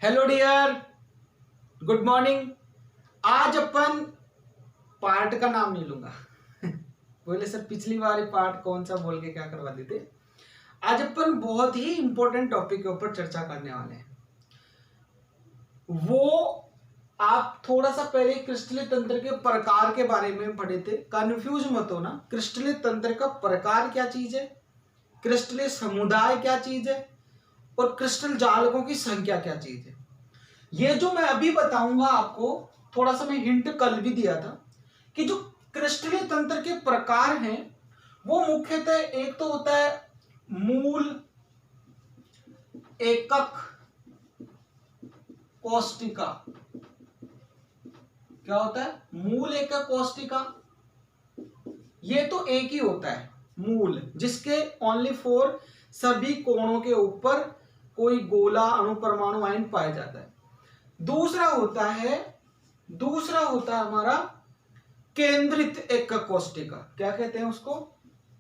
Hello dear, good morning. आज अपन part का नाम नहीं लूंगा। बोले सर पिछली बार पार्ट कौन सा बोल के क्या करवा देते। आज अपन बहुत ही इंपॉर्टेंट टॉपिक के ऊपर चर्चा करने वाले हैं। वो आप थोड़ा सा पहले क्रिस्टलीय तंत्र के प्रकार के बारे में पढ़े थे। कंफ्यूज मत हो ना, क्रिस्टलीय तंत्र का प्रकार क्या चीज है, क्रिस्टलीय समुदाय क्या चीज है और क्रिस्टल जालकों की संख्या क्या चीज है। ये जो मैं अभी बताऊंगा आपको, थोड़ा सा मैं हिंट कल भी दिया था कि जो क्रिस्टलीय तंत्र के प्रकार हैं वो मुख्यतः एक तो होता है मूल, एकक, कोष्टिका। क्या होता है? मूल, एकक, कोष्टिका। ये तो एक ही होता है मूल, जिसके ओनली फोर सभी कोणों के ऊपर कोई गोला अणु परमाणु आयन पाया जाता है। दूसरा होता है हमारा केंद्रित एकक कोष्टिका। क्या कहते हैं उसको?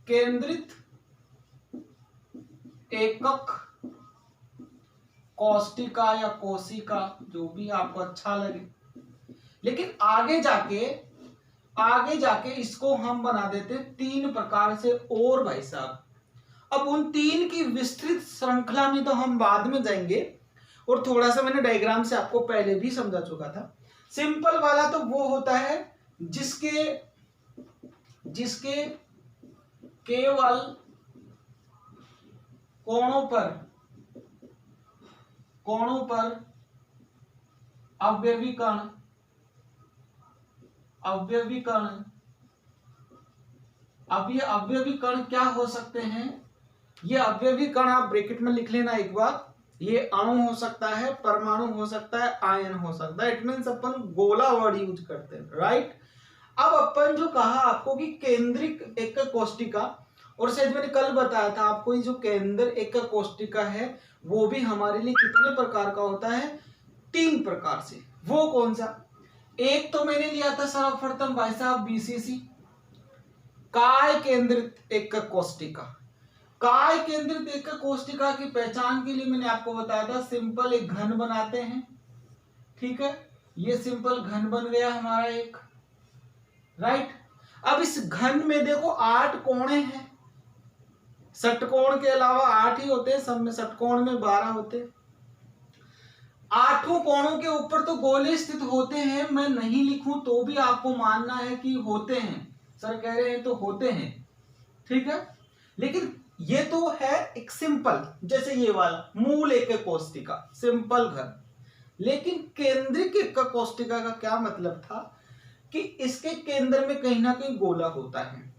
केंद्रित एकक कोष्टिका या कोशिका, जो भी आपको अच्छा लगे। लेकिन आगे जाके इसको हम बना देते तीन प्रकार से। और भाई साहब, अब उन तीन की विस्तृत श्रृंखला में तो हम बाद में जाएंगे, और थोड़ा सा मैंने डायग्राम से आपको पहले भी समझा चुका था। सिंपल वाला तो वो होता है जिसके केवल कोणों पर अवयवी कण, अब ये अवयवी कण क्या हो सकते हैं? ये अवयवी कण आप ब्रैकेट में लिख लेना एक बार। ये अणु हो सकता है, परमाणु हो सकता है, आयन हो सकता है। इट मीन्स अपन गोला वर्ड यूज करते हैं, राइट। अब अपन जो कहा आपको कि केंद्रिक एकक कोष्टिका, और शायद मैंने कल बताया था आपको, ये जो केंद्र एकक कोष्टिका है वो भी हमारे लिए कितने प्रकार का होता है? तीन प्रकार से। वो कौन सा? एक तो मैंने लिया था सर्वप्रथम भाई साहब बीसीसी, काय केंद्रित एकक कोष्टिका। काय केंद्रित एकक कोष्टिका की पहचान के लिए मैंने आपको बताया था, सिंपल एक घन बनाते हैं, ठीक है। ये सिंपल घन बन गया हमारा एक, राइट। अब इस घन में देखो 8 कोणे हैं। षटकोण के अलावा 8 ही होते हैं, सब में षटकोण में 12 होते हैं। आठों कोणों के ऊपर तो गोले स्थित होते हैं। मैं नहीं लिखूं तो भी आपको मानना है कि होते हैं। सर कह रहे हैं तो होते हैं, ठीक है। लेकिन ये तो है एक सिंपल, जैसे ये वाला मूल एकक कोष्टिका, सिंपल घन। लेकिन केंद्रिक एकक कोष्टिका का क्या मतलब था कि इसके केंद्र में कहीं ना कहीं गोला होता है।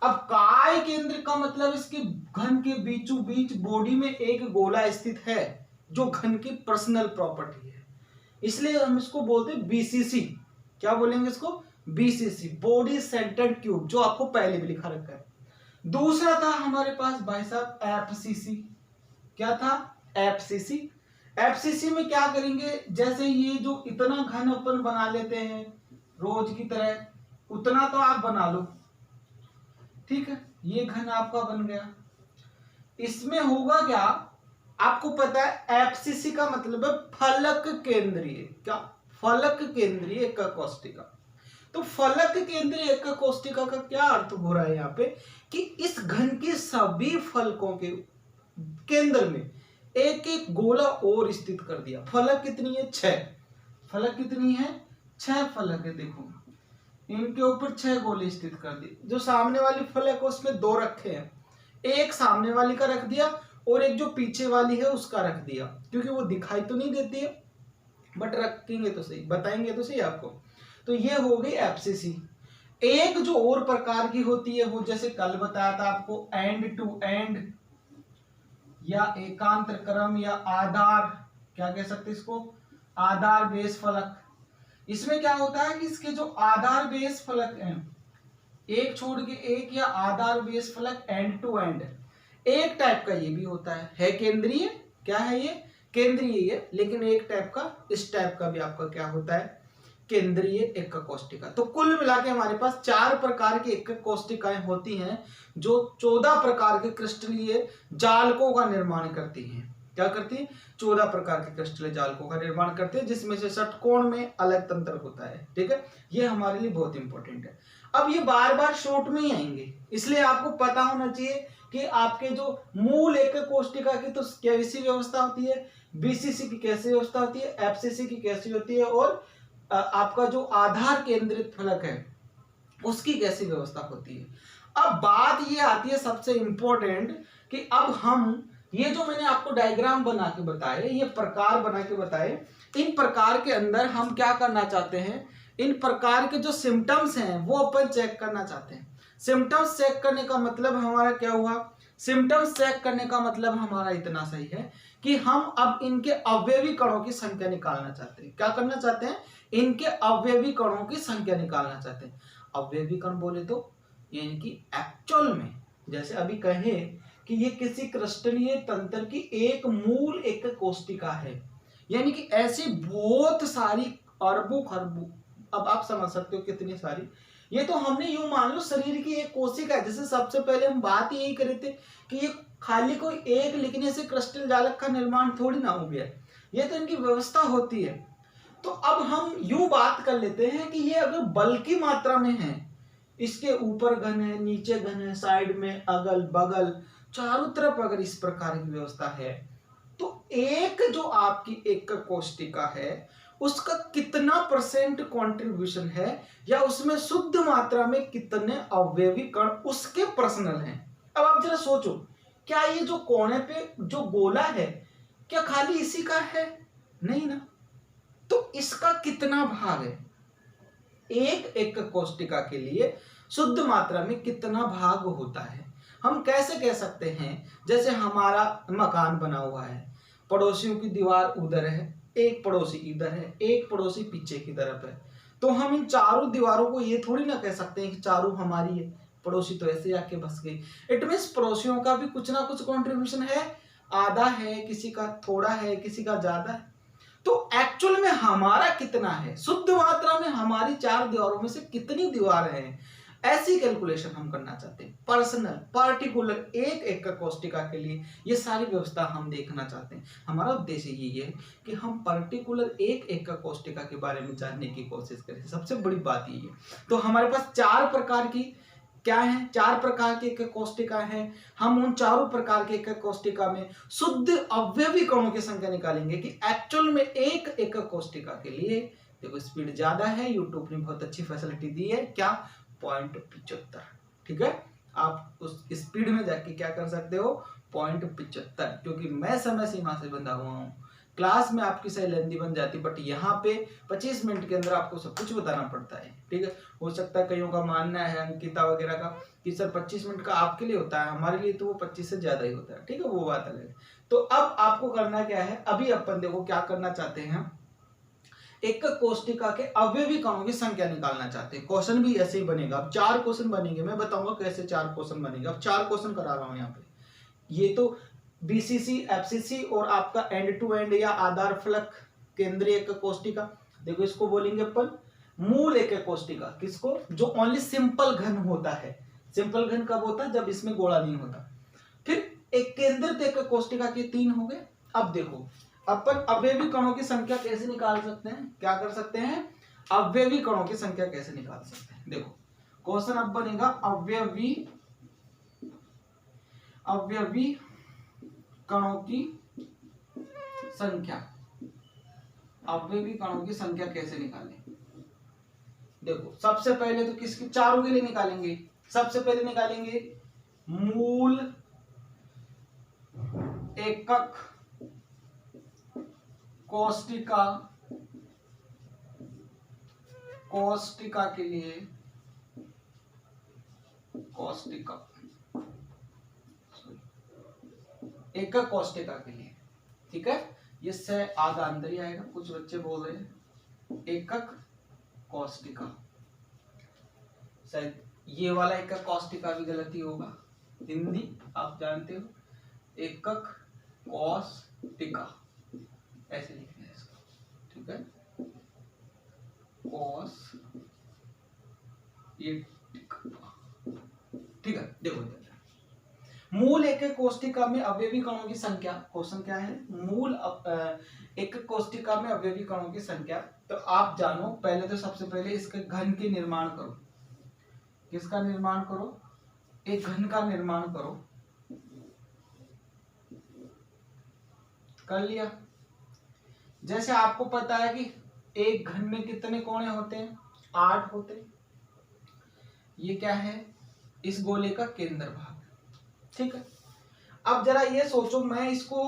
अब काय केंद्र का मतलब इसके घन के बीचों बीच बॉडी में एक गोला स्थित है, जो घन की पर्सनल प्रॉपर्टी है। इसलिए हम इसको बोलते हैं बीसीसी। क्या बोलेंगे इसको? बीसीसी, बॉडी सेंटर्ड क्यूब, जो आपको पहले भी लिखा रखा है। दूसरा था हमारे पास भाई साहब एफसीसी। क्या था? एफसीसी। एफसीसी में क्या करेंगे, जैसे ये जो इतना घन अपन बना लेते हैं रोज की तरह, उतना तो आप बना लो, ठीक है। ये घन आपका बन गया। इसमें होगा क्या, आपको पता है एफसीसी का मतलब है फलक केंद्रीय। क्या? फलक केंद्रीय एकक कोष्टिका। तो फलक केंद्रीय एकक कोष्टिका का क्या अर्थ हो रहा है यहाँ पे कि इस घन के सभी फलकों के केंद्र में एक एक गोला और स्थित कर दिया। फलक कितनी है? 6 फलक। कितनी है? 6 फलक है। देखो इनके ऊपर 6 गोले स्थित कर दिए। जो सामने वाली फलक है उसमें 2 रखे हैं, एक सामने वाली का रख दिया और एक जो पीछे वाली है उसका रख दिया, क्योंकि वो दिखाई तो नहीं देती है, बट रखेंगे तो सही, बताएंगे तो सही आपको। तो ये हो गई एफसीसी। एक जो और प्रकार की होती है वो जैसे कल बताया था आपको, एंड टू एंड या एकांतर क्रम या आधार, क्या कह सकते इसको? आधार बेस फलक। इसमें क्या होता है कि इसके जो आधार बेस फलक हैं, एक छोड़ के एक, या आधार बेस फलक एंड टू एंड, एक टाइप का ये भी होता है केंद्रीय। क्या है ये? केंद्रीय है। लेकिन एक टाइप का, इस टाइप का भी आपका क्या होता है? केंद्रीय एकक कोष्टिका। तो कुल मिला के हमारे पास 4 प्रकार की एकक कोष्टिकाएं होती हैं, जो 14 प्रकार के क्रिस्टलीय जालकों का निर्माण करती हैं। क्या करती है, 14 प्रकार के क्रिस्टल जालकों का निर्माण करते हैं, जिसमें से षटकोण में अलग तंत्र होता है। ठीक है, ये हमारे लिए बहुत इंपॉर्टेंट है। अब ये बार बार शॉर्ट में ही आएंगे, इसलिए आपको पता होना चाहिए कि आपके जो मूल एकक कोष्टिका की तो कैसी व्यवस्था होती है, बीसीसी की कैसी व्यवस्था होती है, एफसीसी की कैसी होती है, और आपका जो आधार केंद्रित फलक है उसकी कैसी व्यवस्था होती है। अब बात ये आती है सबसे इंपॉर्टेंट कि अब हम ये जो मैंने आपको डायग्राम बना के बताए, ये प्रकार बना के बताए, इन प्रकार के अंदर हम क्या करना चाहते हैं, इन प्रकार के जो सिम्टम्स हैं वो अपन चेक करना चाहते हैं। सिम्टम्स चेक करने का मतलब हमारा क्या हुआ, सिम्टम्स चेक करने का मतलब हमारा इतना सही है कि हम अब इनके अवयवी कणों की संख्या निकालना चाहते हैं। क्या करना चाहते हैं, इनके अवयवी कणों की संख्या निकालना चाहते हैं। अवयवी कण बोले तो यानी कि एक्चुअल में, जैसे अभी कहे कि ये किसी क्रिस्टलीय तंत्र की एक मूल एकक कोशिका है, यानी कि ऐसी बहुत सारी अरबों खरबों, अब आप समझ सकते हो कितनी सारी, ये तो हमने यूं मान लो शरीर की एक कोशिका है। जैसे सबसे पहले हम बात यही करे थे कि ये खाली कोई एक लिखने से क्रिस्टल जालक का निर्माण थोड़ी ना हो गया, ये तो इनकी व्यवस्था होती है। तो अब हम यूं बात कर लेते हैं कि ये अगर बल की मात्रा में है, इसके ऊपर घन है, नीचे घन है, साइड में, अगल बगल, चारों तरफ अगर इस प्रकार की व्यवस्था है, तो एक जो आपकी एकक कोशिका है उसका कितना परसेंट कंट्रीब्यूशन है, या उसमें शुद्ध मात्रा में कितने अवयवी कण उसके पर्सनल हैं। अब आप जरा सोचो, क्या ये जो कोने पे जो गोला है क्या खाली इसी का है? नहीं ना। तो इसका कितना भाग है, एक एकक कोशिका के लिए शुद्ध मात्रा में कितना भाग होता है। हम कैसे कह सकते हैं, जैसे हमारा मकान बना हुआ है, पड़ोसियों की दीवार उधर है, एक पड़ोसी इधर है, एक पड़ोसी पीछे की तरफ है, तो हम इन चारों दीवारों को ये थोड़ी ना कह सकते हैं कि चारों हमारी है, पड़ोसी तो ऐसे आके बस गए। इट मीन्स पड़ोसियों का भी कुछ ना कुछ कंट्रीब्यूशन है, आधा है, किसी का थोड़ा है, किसी का ज्यादा है। तो एक्चुअल में हमारा कितना है, शुद्ध मात्रा में हमारी चार दीवारों में से कितनी दीवार है, ऐसी कैलकुलेशन हम करना चाहते हैं। पर्सनल पार्टिकुलर एक एकक कोशिका के लिए ये सारी व्यवस्था हम देखना चाहते हैं। हमारा उद्देश्य यही है कि हम पर्टिकुलर एक एकक कोशिका के बारे में जानने की कोशिश करें। सबसे बड़ी बात यही है। तो हमारे पास चार प्रकार की क्या है, चार प्रकार के एकक कोशिका है। हम उन चारों प्रकार के एकक कोशिका में शुद्ध अवयवी कणों की संख्या निकालेंगे कि एक्चुअल में एक एकक कोशिका के लिए, देखो स्पीड ज्यादा है, यूट्यूब ने बहुत अच्छी फैसिलिटी दी है, क्या 0.75। ठीक है, आप उस स्पीड में जाके क्या कर सकते हो, 0.75, क्योंकि मैं समय सीमा से बंधा हुआ हूँ। क्लास में आपकी सही लेंदी बन जाती, बट यहाँ पे 25 मिनट के अंदर आपको सब कुछ बताना पड़ता है। ठीक है, हो सकता है कईयों का मानना है, अंकिता वगैरह का, कि सर 25 मिनट का आपके लिए होता है, हमारे लिए तो वो 25 से ज्यादा ही होता है। ठीक है, वो बात अलग है। तो अब आपको करना क्या है, अभी अपन देखो क्या करना चाहते हैं, एकक कोशिका के अवयवी कणों की संख्या निकालना चाहते हैं। क्वेश्चन भी ऐसे ही बनेगा। अब 4 क्वेश्चन बनेंगे, मैं बताऊंगा कैसे 4 क्वेश्चन बनेंगे। अब 4 क्वेश्चन करा रहा हूं यहाँ पे। ये तो बीसीसी, एफसीसी और आपका एंड टू एंड या आधार फलक केंद्रीय एकक कोशिका, देखो इसको बोलेंगे अपन मूल एकक कोशिका। किसको? जो ओनली सिंपल घन होता है। सिंपल घन कब होता है? जब इसमें गोला नहीं होता। फिर एक केंद्रित एकक कोशिका के 3 हो गए। अब देखो अपन अवयवी कणों की संख्या कैसे निकाल सकते हैं, क्या कर सकते हैं, अवयवी कणों की संख्या कैसे निकाल सकते हैं। देखो क्वेश्चन अब बनेगा अवयवी कणों की संख्या, अवयवी कणों की संख्या कैसे निकालें। देखो सबसे पहले तो किसकी, चारों के लिए निकालेंगे। सबसे पहले निकालेंगे मूल एकक कोशिका के लिए, एकक कोशिका के लिए। ठीक है, ये से आधा अंदर ही आएगा, कुछ बच्चे बोल रहे हैं एकक कोशिका, शायद ये वाला एकक कोशिका भी गलती होगा, हिंदी आप जानते हो, एकक कोशिका ऐसे लिखना है इसको। ठीक है, ठीक है, देखो मूल मूल एक कोष्ठिका में अवयवी कणों की संख्या, क्वेश्चन क्या है, मूल एक कोष्ठिका में अवयवी कणों की संख्या। तो आप जानो, पहले तो सबसे पहले इसके घन के निर्माण करो। किसका निर्माण करो? एक घन का निर्माण करो। कर लिया? जैसे आपको पता है कि एक घन में कितने कोणे होते हैं? 8 होते हैं। ये क्या है? इस गोले का केंद्र भाग, ठीक है। अब जरा ये सोचो, मैं इसको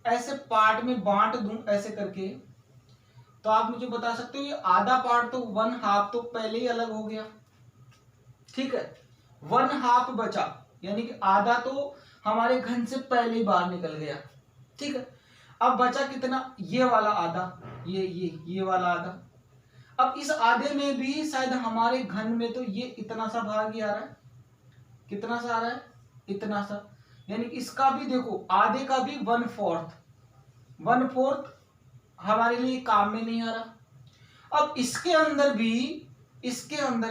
ऐसे पार्ट में बांट दूं ऐसे करके, तो आप मुझे बता सकते हो ये आधा पार्ट तो 1/2 तो पहले ही अलग हो गया, ठीक है। 1/2 बचा, यानी कि आधा तो हमारे घन से पहले ही बाहर निकल गया, ठीक है। अब बचा कितना? ये वाला आधा, ये वाला आधा। अब इस आधे में भी शायद हमारे घन में तो ये इतना सा भाग ही आ रहा है। कितना सा आ रहा है? इतना सा। यानी कि इसका भी देखो, आधे का भी 1/4 हमारे लिए काम में नहीं आ रहा। अब इसके अंदर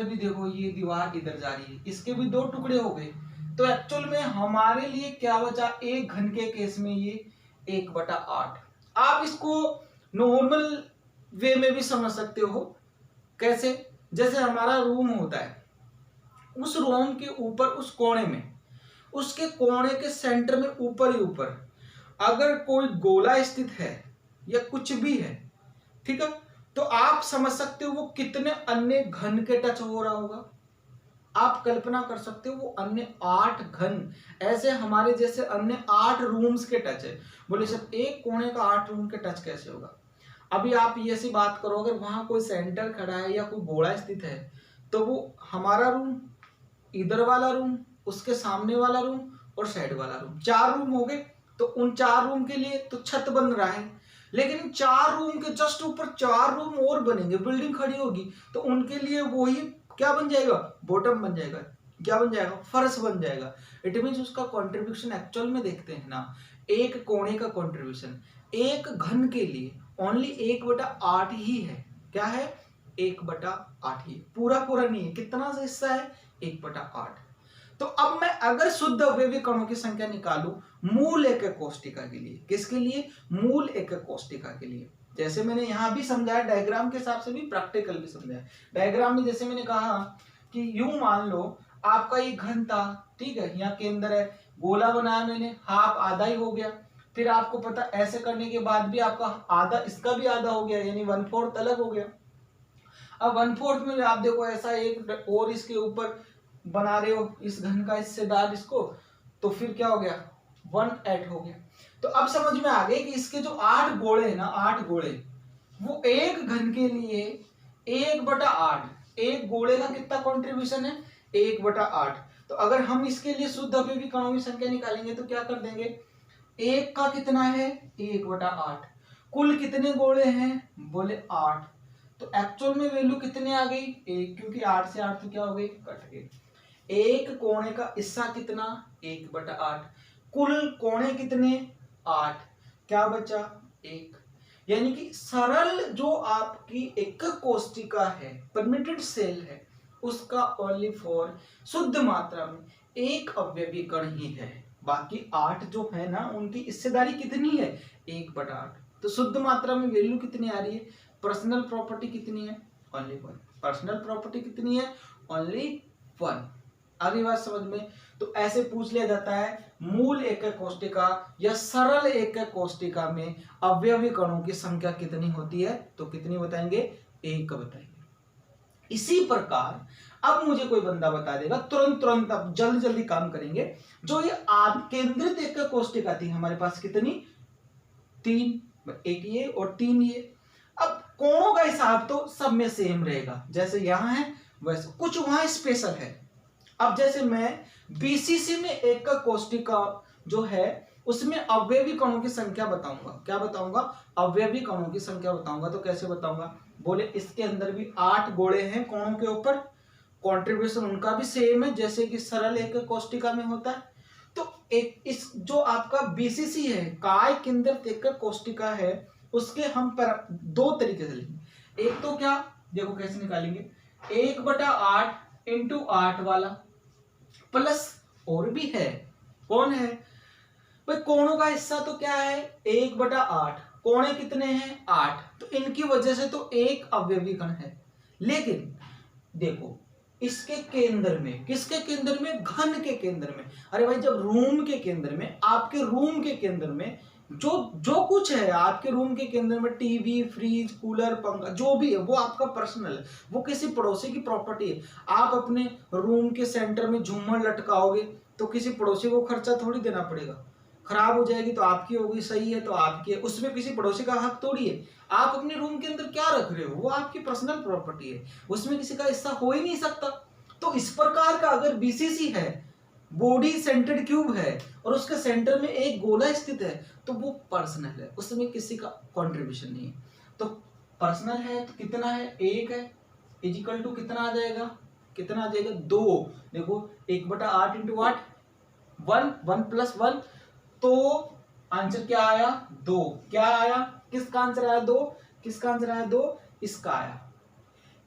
भी देखो, ये दीवार इधर जा रही है, इसके भी 2 टुकड़े हो गए। तो एक्चुअल में हमारे लिए क्या बचा? एक घन के केस में ये 1/8। आप इसको नॉर्मल वे में भी समझ सकते हो। कैसे? जैसे हमारा रूम होता है, उस रूम के ऊपर उस कोने में, उसके कोने के सेंटर में ऊपर ही ऊपर अगर कोई गोला स्थित है या कुछ भी है, ठीक है, तो आप समझ सकते हो वो कितने अन्य घन के टच हो रहा होगा। आप कल्पना कर सकते हो वो अन्य 8 घन, ऐसे हमारे जैसे अन्य 8 रूम्स के टच है। बोले सर एक कोने का 8 रूम के टच कैसे होगा? अभी आप ये सी बात करो, अगर वहां कोई सेंटर खड़ा है या कोई गोला स्थित है, तो वो हमारा रूम, इधर वाला रूम, उसके सामने वाला रूम और साइड वाला रूम, 4 रूम हो गए। तो उन 4 रूम के लिए तो छत बन रहा है, लेकिन 4 रूम के जस्ट ऊपर 4 रूम और बनेंगे, बिल्डिंग खड़ी होगी, तो उनके लिए वही क्या बन जाएगा? बॉटम बन जाएगा। क्या बन जाएगा? फर्श बन जाएगा। इट मीन्स उसका कंट्रीब्यूशन एक्चुअल में देखते हैं ना, एक कोने का कंट्रीब्यूशन एक घन के लिए ओनली 1/8 ही है। क्या है? 1/8 ही, पूरा नहीं है। कितना सा हिस्सा है? 1/8। तो अब मैं अगर शुद्ध अवयवी कणों की संख्या निकालूं मूल एक कोष्ठिका के लिए, किसके लिए? मूल एक कोष्ठिका के लिए। जैसे मैंने यहां भी समझाया, डायग्राम के हिसाब से भी, प्रैक्टिकल भी समझाया। डायग्राम में जैसे मैंने कहा कि यूं मान लो आपका ये घन था, ठीक है, यहाँ केंद्र है, गोला बनाया मैंने, हाफ आधा ही हो गया। फिर आपको पता ऐसे करने के बाद भी आपका आधा, इसका भी आधा हो गया, यानी 1/4 अलग हो गया। अब 1/4 में आप देखो ऐसा एक और इसके ऊपर बना रहे हो इस घन का हिस्सेदार इसको, तो फिर क्या हो गया? 1/8 हो गया। तो अब समझ में आ गया कि इसके जो 8 गोले है ना, 8 गोले, वो एक घन के लिए 1/8, एक गोले का कितना कंट्रीब्यूशन है? 1/8। तो अगर हम इसके लिए शुद्ध अवयवी कणों की संख्या निकालेंगे तो क्या कर देंगे? एक का कितना है? 1/8। कुल कितने गोले हैं? बोले 8। तो एक्चुअल में वैल्यू कितने आ गई? 1, क्योंकि 8 से 8 तो क्या हो गई? कट गए। एक कोणे का हिस्सा कितना? 1/8। कुल कोणे कितने? 8। क्या बचा? 1। यानी कि सरल जो आपकी एक कोष्ठिका है, परमिटेड सेल है, उसका ओनली फॉर शुद्ध मात्रा में एक अवयवी कण ही है। बाकी 8 जो है ना, उनकी हिस्सेदारी कितनी है? 1/8। तो शुद्ध मात्रा में वैल्यू कितनी आ रही है? पर्सनल प्रॉपर्टी कितनी है? ओनली 1। पर्सनल प्रॉपर्टी कितनी है? ओनली 1। आगे बात समझ में? तो ऐसे पूछ लिया जाता है मूल एक कोष्ठिका या सरल एक कोष्ठिका में अवयवी कणों की संख्या कितनी होती है? तो कितनी बताएंगे? 1 बताएंगे। इसी प्रकार अब मुझे कोई बंदा बता देगा, तुरंत अब जल्दी काम करेंगे, जो ये केंद्रित एक कोष्ठिका थी हमारे पास, कितनी? 3, एक ये और 3 ये। अब कोणों का हिसाब तो सब में सेम रहेगा, जैसे यहां है वैसे, कुछ वहां स्पेशल है। अब जैसे मैं बीसीसी में एक कोष्ठिका जो है उसमें अवयवी कणों की संख्या बताऊंगा। क्या बताऊंगा? अवयवी कणों की संख्या बताऊंगा। तो कैसे बताऊंगा? बोले इसके अंदर भी 8 गोले हैं कोणों के ऊपर, कंट्रीब्यूशन उनका भी सेम है जैसे कि सरल एक कोष्ठिका में होता है। तो एक इस जो आपका बीसीसी है, काय केंद्रित एक कोष्ठिका है, उसके हम पर 2 तरीके से लिखेंगे। एक तो क्या, देखो कैसे निकालेंगे, 1/8 × 8 वाला, प्लस और भी है कौन है भाई? कोणों का हिस्सा तो क्या है 1/8। कोणे कितने हैं 8, तो इनकी वजह से तो एक अवयवी कण है। लेकिन देखो इसके केंद्र में, किसके केंद्र में? घन के केंद्र में। अरे भाई जब रूम के केंद्र में, आपके रूम के केंद्र में जो जो कुछ है आपके रूम के केंद्र में, टीवी, फ्रिज, कूलर, पंखा, जो भी है वो आपका पर्सनल है, वो किसी पड़ोसी की प्रॉपर्टी है। आप अपने रूम के सेंटर में झूमर लटकाओगे तो किसी पड़ोसी को खर्चा थोड़ी देना पड़ेगा। खराब हो जाएगी तो आपकी होगी, सही है तो आपकी है, उसमें किसी पड़ोसी का हक थोड़ी है। आप अपने रूम के अंदर क्या रख रहे हो वो आपकी पर्सनल प्रॉपर्टी है, उसमें किसी का हिस्सा हो ही नहीं सकता। तो इस प्रकार का अगर बीसीसी है, बॉडी सेंटर्ड क्यूब है, और उसके सेंटर में एक गोला स्थित है, तो वो पर्सनल है, उसमें किसी का कंट्रीब्यूशन नहीं है। तो पर्सनल है तो कितना है 1 है, इजिकल टू कितना आ जाएगा, कितना आ जाएगा 2। देखो 1/8 इंटू 8 1, 1 + 1, तो आंसर क्या आया 2। क्या आया, किसका आंसर आया 2, किसका आंसर आया 2, इसका आया।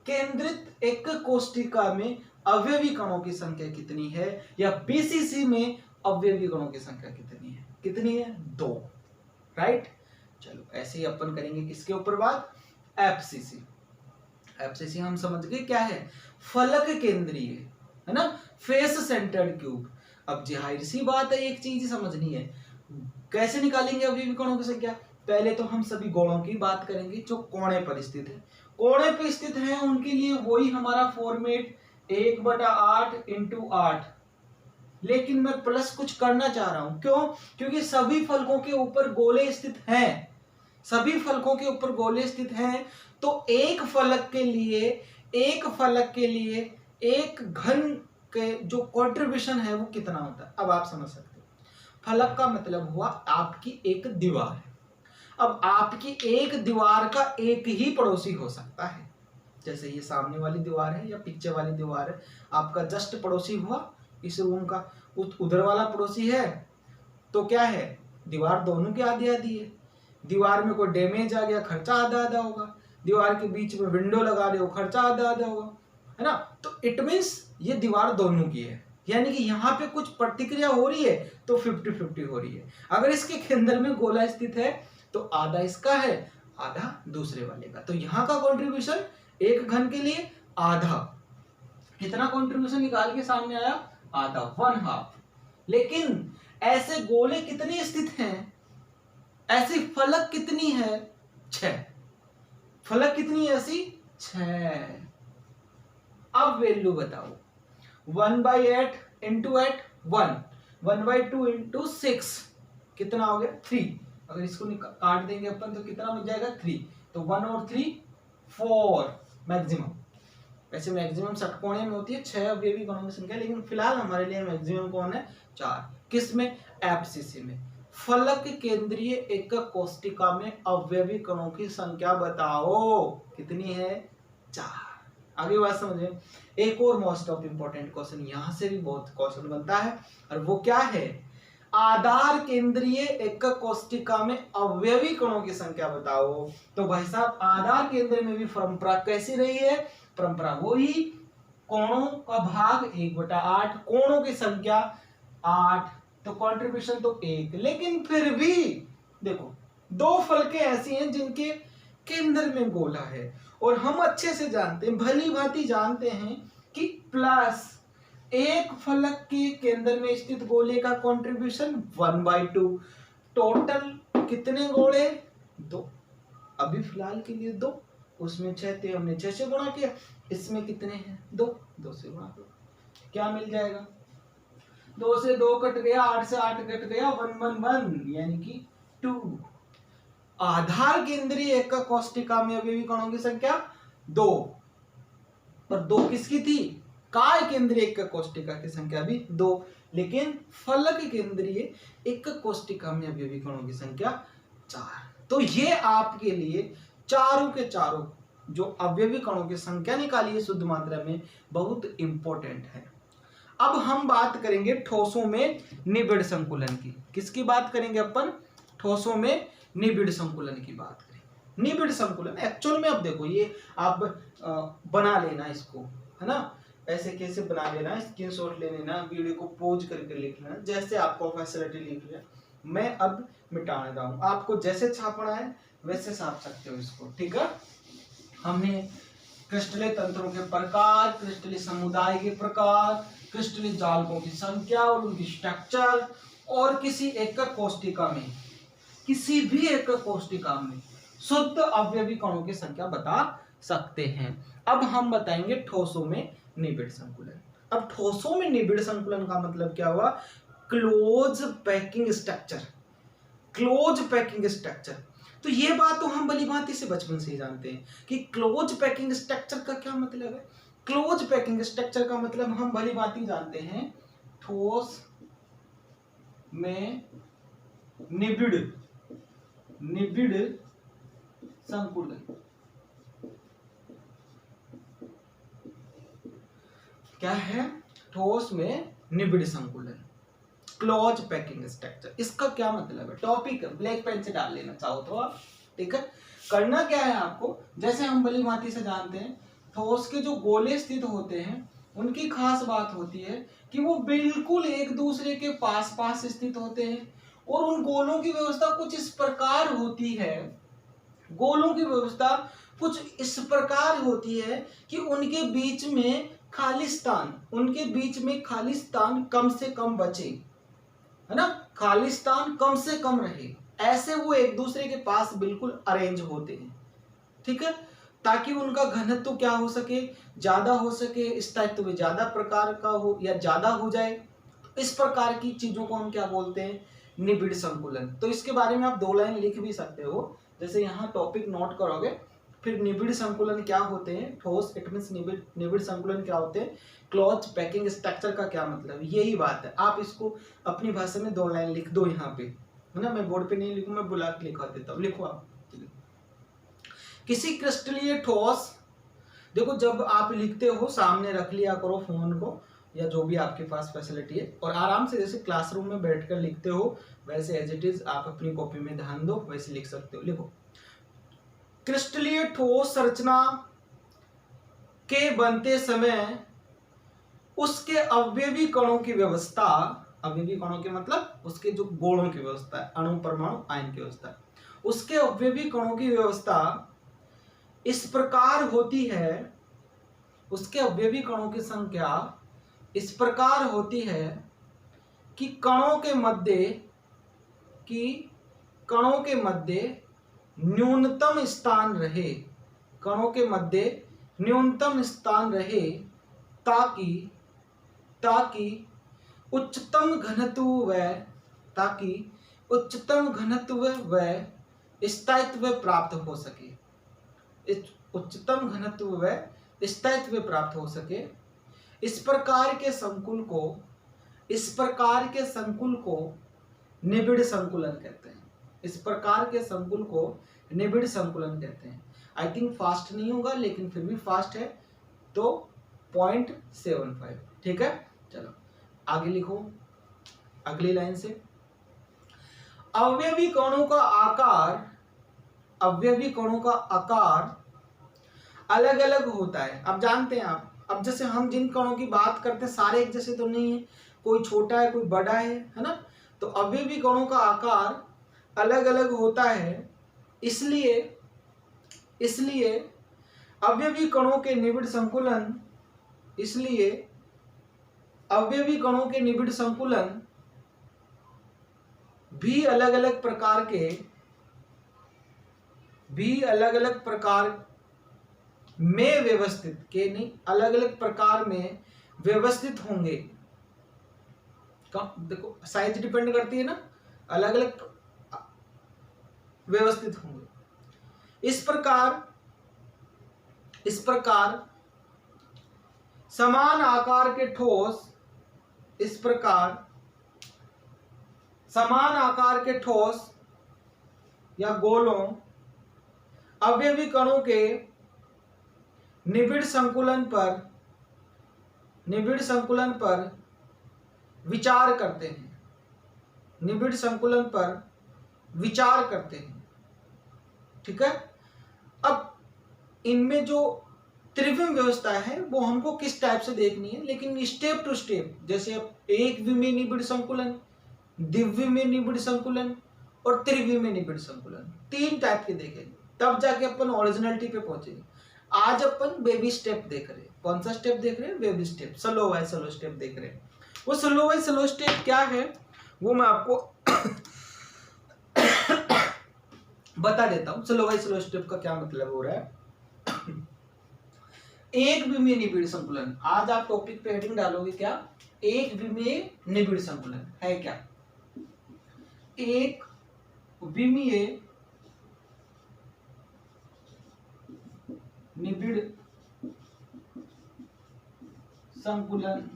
केंद्रित एक कोष्टिका में अवयवी कणों की संख्या कितनी है, या बीसीसी में अवयवी कणों की संख्या कितनी है, कितनी है 2। राइट, चलो ऐसे ही अपन करेंगे किसके ऊपर बात, एफसीसी। एफसीसी हम समझ गए क्या है, फलक केंद्रीय, है ना, फेस सेंटर्ड क्यूब। अब जाहिर सी बात है एक चीज समझनी है, कैसे निकालेंगे अवयवी कणों की संख्या। पहले तो हम सभी गोलों की बात करेंगे जो कोणे पर स्थित है, कोणे पर स्थित है उनके लिए वही हमारा फॉर्मेट 1/8 इंटू 8। लेकिन मैं प्लस कुछ करना चाह रहा हूं, क्यों? क्योंकि सभी फलकों के ऊपर गोले स्थित हैं, सभी फलकों के ऊपर गोले स्थित हैं, तो एक फलक के लिए, एक फलक के लिए एक घन के जो कंट्रीब्यूशन है वो कितना होता है। अब आप समझ सकते हो, फलक का मतलब हुआ आपकी एक दीवार है। अब आपकी एक दीवार का एक ही पड़ोसी हो सकता है, जैसे ये सामने वाली दीवार है या पीछे वाली दीवार है, आपका जस्ट पड़ोसी हुआ इस रूम का, उधर वाला पड़ोसी है, तो क्या है दीवार दोनों की आधी आधी है। दीवार में कोई डैमेज आ गया, खर्चा आधा आधा होगा। दीवार के बीच में विंडो लगा रहे हो, खर्चा आधा आधा होगा, है ना। तो इट मीन्स ये दीवार दोनों की है, यानी कि यहाँ पे कुछ प्रतिक्रिया हो रही है तो 50-50 हो रही है। अगर इसके केंद्र में गोला स्थित है तो आधा इसका है, आधा दूसरे वाले का। तो यहाँ का कंट्रीब्यूशन एक घन के लिए आधा, कितना कंट्रीब्यूशन निकाल के सामने आया, आधा, 1/2। लेकिन ऐसे गोले कितने स्थित हैं, ऐसी फलक कितनी है 6, फलक कितनी है ऐसी 6। अब वैल्यू बताओ, 1/8 इंटू 8 1, 1/2 इंटू 6 कितना हो गया 3। अगर इसको काट देंगे अपन तो कितना बच जाएगा 3, तो 1 और 3 4 मैक्सिमम। वैसे मैक्सिमम षटकोणीय में होती है 6 अवयवी कणों की संख्या, लेकिन फिलहाल हमारे लिए मैक्सिमम कौन है 4। किस में, एफसीसी में। फलक केंद्रीय एकक कोष्टिका में अवयवी कणों की संख्या बताओ, कितनी है 4। आगे बात समझे। एक और मोस्ट ऑफ इंपॉर्टेंट क्वेश्चन, यहां से भी बहुत क्वेश्चन बनता है, और वो क्या है, आधार केंद्रीय एकक कोष्टिका में अवयवी कणों की संख्या बताओ। तो भाई साहब आधार केंद्र में भी परंपरा कैसी रही है, परंपरा वही, कोणों का भाग 1/8, कोणों की संख्या 8, तो कंट्रीब्यूशन तो 1। लेकिन फिर भी देखो दो फलकें ऐसी हैं जिनके केंद्र में गोला है, और हम अच्छे से जानते हैं, भली भांति जानते हैं कि प्लस एक फलक के केंद्र में स्थित गोले का कंट्रीब्यूशन 1/2। टोटल कितने गोले 2, अभी फिलहाल के लिए 2, उसमें 6 थे, हमने 6 से गुणा किया, इसमें कितने हैं 2, 2 से गुणा करो, क्या मिल जाएगा, 2 से 2 कट गया, 8 से 8 कट गया, 1 1 1 यानी कि 2। आधार केंद्रीय एकक कोष्टिका में अवयवी कणों की संख्या 2, पर 2 किसकी थी, काय केंद्रीय एकक कोष्टिका की संख्या भी 2, लेकिन फलक केंद्रीय एकक कोष्टिका में अवयवी कणों की संख्या 4। तो ये आपके लिए चारों के चारों जो अवयवी कणों की संख्या निकाली है शुद्ध मात्रा में, बहुत इंपॉर्टेंट है। अब हम बात करेंगे ठोसों में निबिड़ संकुलन की। किसकी बात करेंगे अपन, ठोसों में निबिड़ संकुलन की बात करेंगे। निबिड़ संकुलन एक्चुअल में, अब देखो ये आप बना लेना इसको, है ना, ऐसे कैसे बना लेना, स्क्रीनशॉट ले लेना, वीडियो को पॉज करके लिख लेना, जैसे आपको फैसिलिटी लिख लिया। मैं अब मिटाने रहा हूँ, आपको जैसे छापना है वैसे छाप सकते हो इसको, ठीक है। हमने क्रिस्टलीय तंत्रों के प्रकार, क्रिस्टलीय समुदाय के प्रकार, क्रिस्टलीय जालकों की संख्या और उनकी स्ट्रक्चर, और किसी एकक कोष्ठिका में, किसी भी एकक कोष्ठिका में शुद्ध अवयवी कणों की संख्या बता सकते हैं। अब हम बताएंगे ठोसों में निबिड़ संकुलन। अब ठोसों में निबिड़ संकुलन का मतलब क्या हुआ? Close packing structure, close packing structure. तो ये बात तो हम भली भांति से बचपन से ही जानते हैं कि क्लोज पैकिंग स्ट्रक्चर का क्या मतलब है। क्लोज पैकिंग स्ट्रक्चर का मतलब हम भली भांति जानते हैं, ठोस में निबिड़ संकुलन क्या है? ठोस में निबिड़ संकुलन, क्लोज पैकिंग स्ट्रक्चर। इसका क्या मतलब है? टॉपिक ब्लैक पेन से डाल लेना चाहो तो आप, ठीक है। करना क्या है आपको, जैसे हम भली भांति से जानते हैं ठोस के जो गोले स्थित होते हैं उनकी खास बात होती है कि वो बिल्कुल एक दूसरे के पास पास स्थित होते हैं, और उन गोलों की व्यवस्था कुछ इस प्रकार होती है, गोलों की व्यवस्था कुछ इस प्रकार होती है कि उनके बीच में खाली स्थान, उनके बीच में खाली स्थान कम से कम बचे, है ना, खाली स्थान कम से कम रहे, ऐसे वो एक दूसरे के पास बिल्कुल अरेंज होते हैं, ठीक है, ताकि उनका घनत्व तो क्या हो सके, ज्यादा हो सके, स्थायित्व ज्यादा प्रकार का हो या ज्यादा हो जाए। इस प्रकार की चीजों को हम क्या बोलते हैं? निबिड़ संकुलन। तो इसके बारे में आप 2 लाइन लिख भी सकते हो, जैसे यहाँ टॉपिक नोट करोगे, फिर निबिड़ संकुलन क्या होते हैं, ठोस इट मींस निबिड़ संकुलन क्या होते हैं, क्लोज पैकिंग स्ट्रक्चर का क्या मतलब, यही बात है। आप इसको अपनी भाषा में 2 लाइन लिख दो यहाँ पे, है ना। मैं बोर्ड पे नहीं लिखूं, मैं बुला के लिखवा देता हूँ, लिखो आप। किसी क्रिस्टलीय ठोस, देखो जब आप लिखते हो सामने रख लिया करो फोन को या जो भी आपके पास फैसिलिटी है, और आराम से जैसे क्लासरूम में बैठकर लिखते हो वैसे एज इट इज आप अपनी कॉपी में ध्यान दो, वैसे लिख सकते हो। लिखो, क्रिस्टलीय ठोस संरचना के बनते समय उसके अवयवी कणों की व्यवस्था, अवयवी कणों के मतलब उसके जो गोलों की व्यवस्था है, अणु परमाणु आयन की व्यवस्था, उसके अवयवी कणों की व्यवस्था इस प्रकार होती है, उसके अवयवी कणों की संख्या इस प्रकार होती है कि कणों के मध्य न्यूनतम स्थान रहे, कणों के मध्य न्यूनतम स्थान रहे, ताकि उच्चतम घनत्व व स्थायित्व प्राप्त हो सके, उच्चतम घनत्व व स्थायित्व प्राप्त हो सके। इस प्रकार के संकुल को निबिड़ संकुलन कहते हैं, इस प्रकार के संकुल को निबिड़ संकुलन कहते हैं। आई थिंक फास्ट नहीं होगा, लेकिन फिर भी फास्ट है तो 0.75, ठीक है। चलो आगे लिखो अगली लाइन से, अवयवी कणों का आकार अलग अलग होता है। अब जानते हैं आप, अब जैसे हम जिन कणों की बात करते हैं सारे एक जैसे तो नहीं है, कोई छोटा है कोई बड़ा है ना। तो अवयवी कणों का आकार अलग अलग होता है, इसलिए अवयवी कणों के निबिड़ संकुलन भी अलग अलग प्रकार में व्यवस्थित होंगे। देखो साइज डिपेंड करती है ना, अलग अलग व्यवस्थित होंगे। इस प्रकार समान आकार के ठोस या गोलों अवयवी कणों के निबिड़ संकुलन पर विचार करते हैं, ठीक है। अब इनमें जो त्रिविम व्यवस्था है वो हमको किस टाइप से देखनी है, लेकिन स्टेप टू स्टेप, जैसे एक विमीय निबिड़ संकुलन, द्विविमीय निबिड़ संकुलन और त्रिविमीय निबिड़ संकुलन, 3 टाइप के देखेंगे, तब जाके अपन ओरिजिनलिटी पे पहुंचेंगे। आज अपन बेबी स्टेप देख रहे हैं। कौन सा स्टेप देख रहे हैं? Baby step, slow by slow step देख रहे हैं। वो स्लो बाय स्लो स्टेप क्या है वो मैं आपको बता देता हूं। स्लो बाय स्लो स्टेप का क्या मतलब हो रहा है। एक विमीय निबिड़ संकुलन, आज आप टॉपिक पे हेडिंग डालोगे क्या? एक विमीय निबिड़ संकुलन है क्या? एक विमीय निबिड़ संकुलन,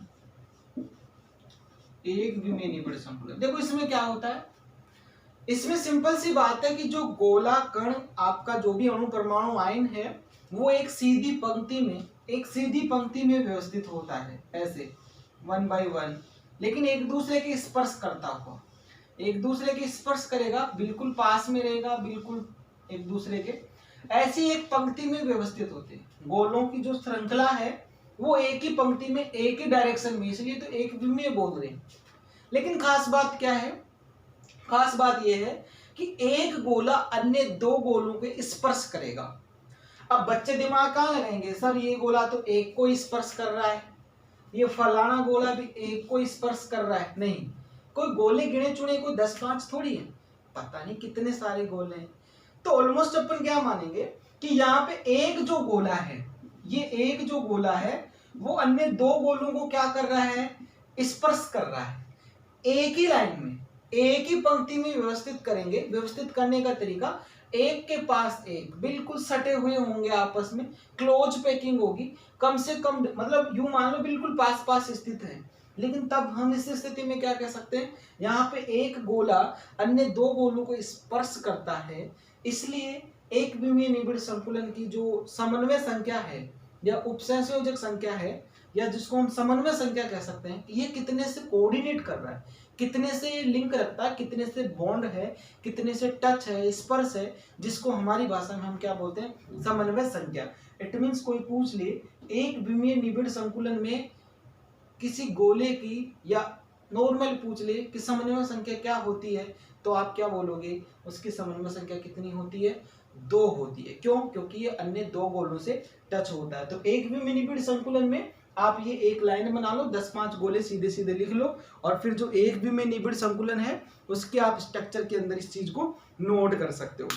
एक विमीय निबिड़ संकुलन। देखो इसमें क्या होता है, इसमें सिंपल सी बात है कि जो गोला कण आपका जो भी अणु परमाणु आयन है वो एक सीधी पंक्ति में व्यवस्थित होता है, ऐसे 1 by 1, लेकिन एक दूसरे के स्पर्श करता हुआ, एक दूसरे के स्पर्श करेगा, बिल्कुल पास में रहेगा, बिल्कुल एक दूसरे के, ऐसी एक पंक्ति में व्यवस्थित होते हैं। गोलों की जो श्रृंखला है वो एक ही पंक्ति में एक ही डायरेक्शन में, इसलिए तो एक विमीय बोल रहे हैं। लेकिन खास बात क्या है? खास बात यह है कि एक गोला अन्य 2 गोलों के स्पर्श करेगा। अब बच्चे दिमाग कहाँ लगाएंगे, सर ये गोला तो एक को स्पर्श कर रहा है, ये फलाना गोला भी एक को स्पर्श कर रहा है। नहीं, कोई गोले गिने चुने कोई 10-5 थोड़ी है, पता नहीं कितने सारे गोले हैं। तो ऑलमोस्ट अपन क्या मानेंगे कि यहाँ पे एक जो गोला है, ये एक जो गोला है वो अन्य 2 गोलों को क्या कर रहा है? स्पर्श कर रहा है। एक ही लाइन में, एक ही पंक्ति में व्यवस्थित करेंगे। व्यवस्थित करने का तरीका, एक के पास एक, बिल्कुल सटे हुए होंगे आपस में, क्लोज पैकिंग होगी, कम से कम, मतलब यूं मान लो बिल्कुल पास पास स्थित है। लेकिन तब हम इस स्थिति में क्या कह सकते हैं, यहाँ पे एक गोला अन्य 2 गोलों को स्पर्श करता है, इसलिए एक विमीय निबिड़ संकुलन की जो समन्वय संख्या है या उपसंयोजक संख्या है, या जिसको हम समन्वय संख्या कह सकते हैं, ये कितने से कोऑर्डिनेट कर रहा है, कितने से लिंक रखता है, कितने से बॉन्ड है, कितने से टच है, स्पर्श है, जिसको हमारी भाषा में हम क्या बोलते हैं? समन्वय संख्या। इट मीन्स कोई पूछ ले एक विमीय निबिड़ संकुलन में किसी गोले की, या नॉर्मल पूछ ले कि समन्वय संख्या क्या होती है, तो आप क्या बोलोगे? उसकी समन्वय संख्या कितनी होती है? 2 होती है। क्यों? क्योंकि ये अन्य 2 गोलों से टच होता है। तो एक विमीय निबिड़ संकुलन में आप ये एक लाइन बना लो, 10-5 गोले सीधे सीधे लिख लो, और फिर जो एक विमीय निबिड़ संकुलन है उसके आप स्ट्रक्चर के अंदर इस चीज को नोट कर सकते हो।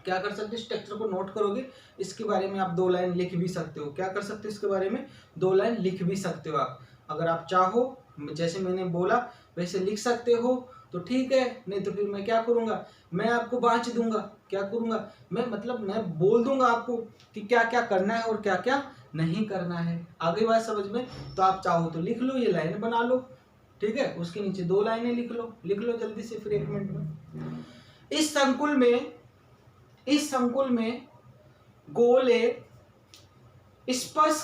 क्या कर सकते हो? स्ट्रक्चर को नोट करोगे, इसके बारे में आप 2 लाइन लिख भी सकते हो। क्या कर सकते हो? इसके बारे में 2 लाइन लिख भी सकते हो आप, अगर आप चाहो, जैसे मैंने बोला वैसे लिख सकते हो तो ठीक है, नहीं तो फिर मैं क्या करूंगा, मैं आपको बांच दूंगा। क्या करूंगा मैं? मतलब मैं बोल दूंगा आपको कि क्या क्या करना है और क्या क्या नहीं करना है। आगे बात समझ में? तो आप चाहो तो लिख लो, ये लाइन बना लो, ठीक है, उसके नीचे 2 लाइनें लिख लो जल्दी से, फिर 1 मिनट में। इस संकुल में गोले स्पर्श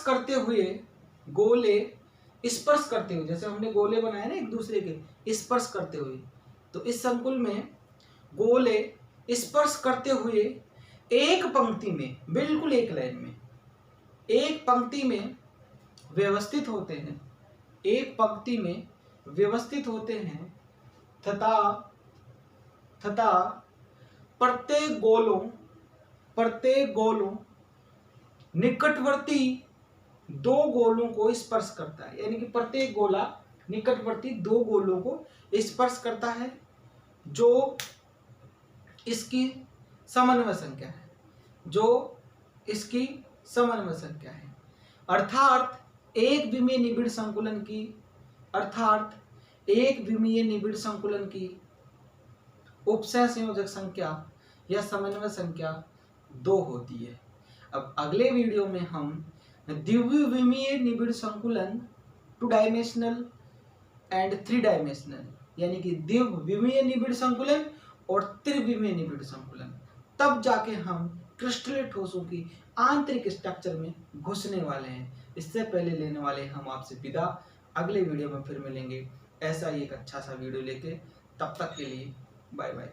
करते हुए, जैसे हमने गोले बनाए ना एक दूसरे के, स्पर्श करते हुए, तो इस संकुल में गोले स्पर्श करते हुए एक पंक्ति में, बिल्कुल एक लाइन में, एक पंक्ति में व्यवस्थित होते हैं, एक पंक्ति में व्यवस्थित होते हैं, तथा प्रत्येक गोलों निकटवर्ती 2 गोलों को स्पर्श करता है। यानी कि प्रत्येक गोला निकटवर्ती 2 गोलों को स्पर्श करता है, जो इसकी समन्वय संख्या है, अर्थात एक विमीय निबिड़ संकुलन की उपसय संयोजक संख्या या समन्वय संख्या 2 होती है। अब अगले वीडियो में हम द्विविमीय निबिड़ संकुलन 2 डायमेंशनल एंड 3 डायमेंशनल, यानी कि द्विविमीय निबिड़ संकुलन और त्रिविमीय निबिड़ संकुलन, तब जाके हम क्रिस्टलीय ठोसों की आंतरिक स्ट्रक्चर में घुसने वाले हैं। इससे पहले लेने वाले हम आपसे विदा। अगले वीडियो में फिर मिलेंगे ऐसा ही एक अच्छा सा वीडियो लेके। तब तक के लिए बाय बाय।